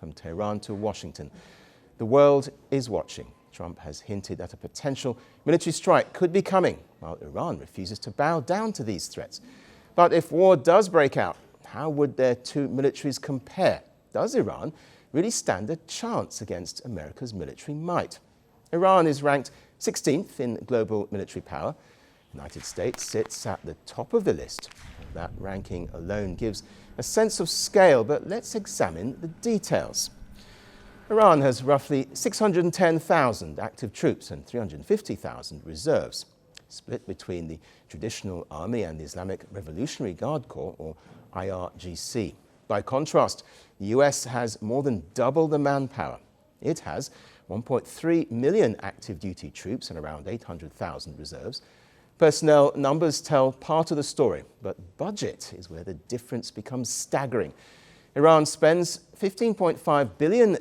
from Tehran to Washington. The world is watching. Trump has hinted that a potential military strike could be coming, while Iran refuses to bow down to these threats. But if war does break out, how would their two militaries compare? Does Iran really stand a chance against America's military might? Iran is ranked 16th in global military power. The United States sits at the top of the list. That ranking alone gives a sense of scale, but let's examine the details. Iran has roughly 610,000 active troops and 350,000 reserves, split between the traditional army and the Islamic Revolutionary Guard Corps, or IRGC. By contrast, the US has more than double the manpower. It has 1.3 million active duty troops and around 800,000 reserves. Personnel numbers tell part of the story, but budget is where the difference becomes staggering. Iran spends $15.5 billion a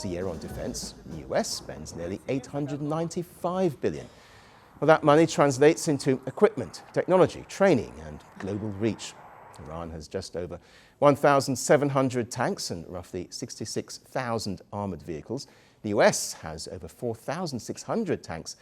year on defense. The US spends nearly $895 billion. Well, that money translates into equipment, technology, training, and global reach. Iran has just over 1,700 tanks and roughly 66,000 armored vehicles. The US has over 4,600 tanks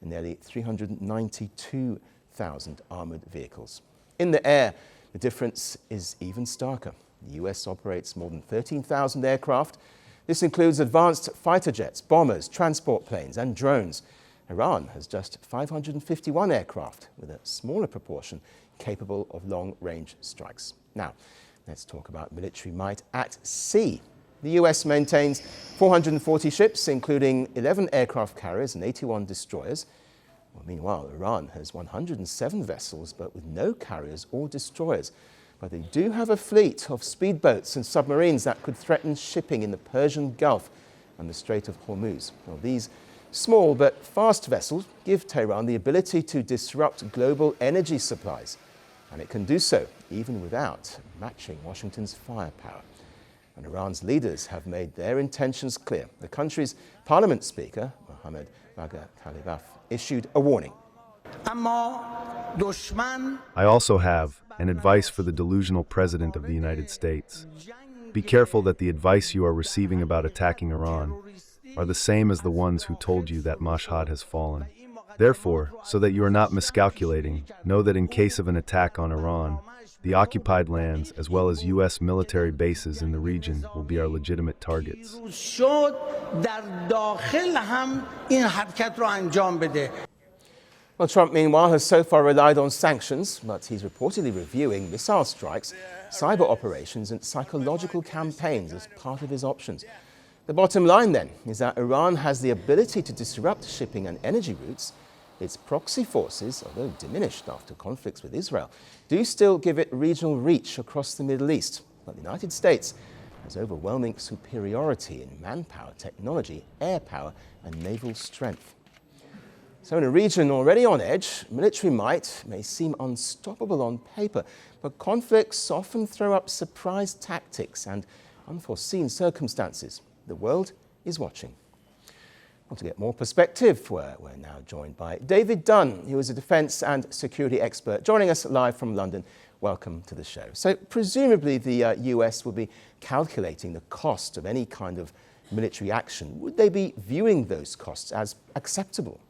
and nearly 392,000 armored vehicles. In the air, the difference is even starker. The US operates more than 13,000 aircraft. This includes advanced fighter jets, bombers, transport planes, and drones. Iran has just 551 aircraft, with a smaller proportion capable of long-range strikes. Now, let's talk about military might at sea. The US maintains 440 ships, including 11 aircraft carriers and 81 destroyers. Well, meanwhile, Iran has 107 vessels, but with no carriers or destroyers. But they do have a fleet of speedboats and submarines that could threaten shipping in the Persian Gulf and the Strait of Hormuz. Well, these small but fast vessels give Tehran the ability to disrupt global energy supplies. And it can do so even without matching Washington's firepower. And Iran's leaders have made their intentions clear. The country's parliament speaker, Mohammad Bagher Khalibaf, issued a warning. I also have an advice for the delusional president of the United States. Be careful that the advice you are receiving about attacking Iran are the same as the ones who told you that Mashhad has fallen. Therefore, so that you are not miscalculating, know that in case of an attack on Iran, the occupied lands, as well as U.S. military bases in the region, will be our legitimate targets. Well, Trump, meanwhile, has so far relied on sanctions, but he's reportedly reviewing missile strikes, cyber operations, and psychological campaigns as part of his options. The bottom line, then, is that Iran has the ability to disrupt shipping and energy routes. Its proxy forces, although diminished after conflicts with Israel, do still give it regional reach across the Middle East. But the United States has overwhelming superiority in manpower, technology, air power, and naval strength. So in a region already on edge, military might may seem unstoppable on paper, but conflicts often throw up surprise tactics and unforeseen circumstances. The world is watching. Well, to get more perspective, we're now joined by David Dunn, who is a defence and security expert, joining us live from London. Welcome to the show. So presumably the US will be calculating the cost of any kind of military action. Would they be viewing those costs as acceptable?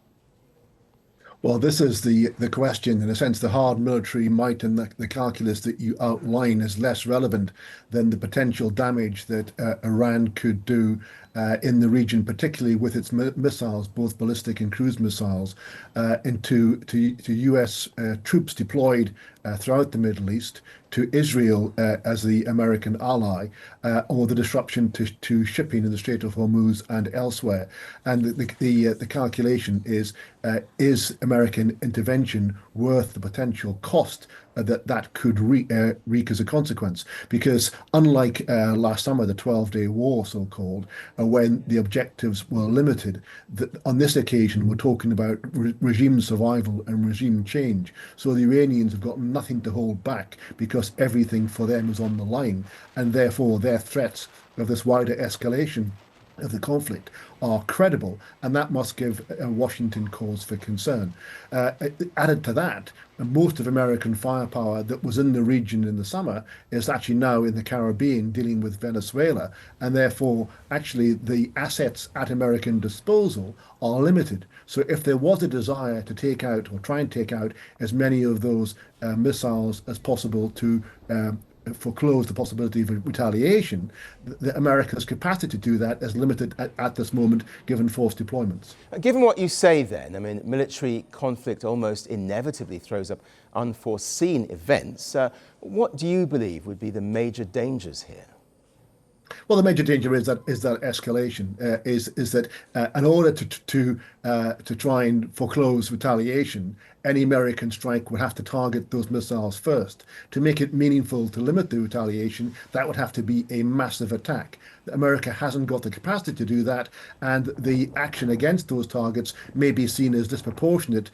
Well, this is the question. In a sense, the hard military might and the calculus that you outline is less relevant than the potential damage that Iran could do in the region, particularly with its missiles, both ballistic and cruise missiles, to US troops deployed throughout the Middle East, to Israel as the American ally, or the disruption to shipping in the Strait of Hormuz and elsewhere. And the calculation is American intervention worth the potential cost that could wreak as a consequence? Because unlike last summer, the 12-day war, so-called, when the objectives were limited, on this occasion we're talking about regime survival and regime change. So the Iranians have got nothing to hold back because everything for them is on the line, and therefore their threats of this wider escalation of the conflict are credible, and that must give Washington cause for concern. Added to that, most of American firepower that was in the region in the summer is actually now in the Caribbean dealing with Venezuela, and therefore actually the assets at American disposal are limited. So if there was a desire to take out or try and take out as many of those missiles as possible to foreclose the possibility of retaliation, America's capacity to do that is limited at this moment, given force deployments. Given what you say then, I mean, military conflict almost inevitably throws up unforeseen events. What do you believe would be the major dangers here? Well, the major danger is that escalation is that in order to try and foreclose retaliation, any American strike would have to target those missiles first. To make it meaningful to limit the retaliation, that would have to be a massive attack. America hasn't got the capacity to do that, and the action against those targets may be seen as disproportionate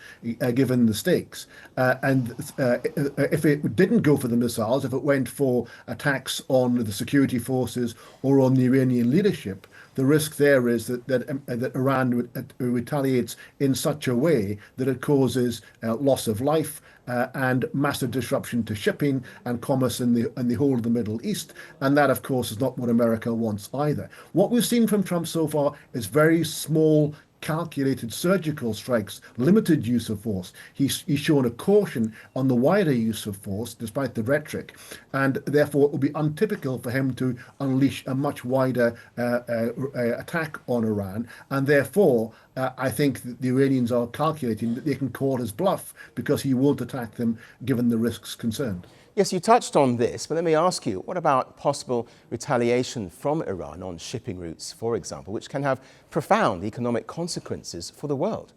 given the stakes. If it didn't go for the missiles, if it went for attacks on the security forces or on the Iranian leadership, the risk there is that Iran retaliates in such a way that it causes loss of life and massive disruption to shipping and commerce in the whole of the Middle East. And that, of course, is not what America wants either. What we've seen from Trump so far is very small, calculated surgical strikes, limited use of force. He's shown a caution on the wider use of force, despite the rhetoric, and therefore it will be untypical for him to unleash a much wider attack on Iran. And therefore, I think that the Iranians are calculating that they can call his bluff because he won't attack them, given the risks concerned. Yes, you touched on this, but let me ask you, what about possible retaliation from Iran on shipping routes, for example, which can have profound economic consequences for the world?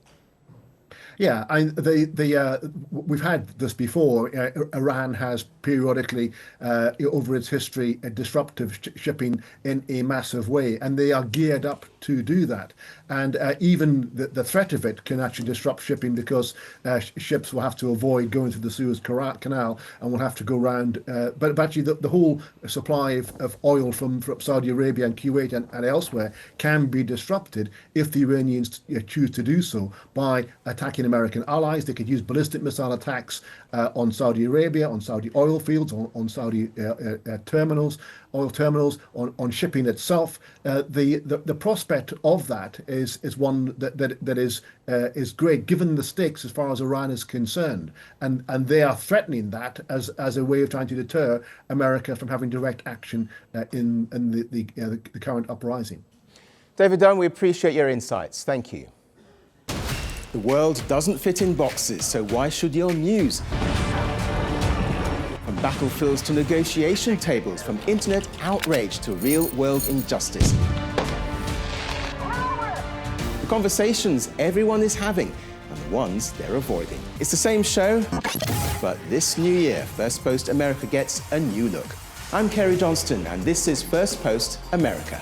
Yeah, we've had this before. Iran has periodically, over its history, disruptive shipping in a massive way, and they are geared up to do that. And even the threat of it can actually disrupt shipping because ships will have to avoid going through the Suez Canal and will have to go around. But actually, the whole supply of oil from Saudi Arabia and Kuwait and elsewhere can be disrupted if the Iranians choose to do so by attacking American allies. They could use ballistic missile attacks on Saudi Arabia, on Saudi oil fields, on Saudi terminals, oil terminals, on shipping itself. The prospect of that is one that is great, given the stakes as far as Iran is concerned, and they are threatening that as a way of trying to deter America from having direct action in the current uprising. David Dunn, we appreciate your insights. Thank you. The world doesn't fit in boxes, so why should your news? From battlefields to negotiation tables, from internet outrage to real-world injustice. The conversations everyone is having and the ones they're avoiding. It's the same show, but this new year, Firstpost America gets a new look. I'm Cary Johnston, and this is Firstpost America.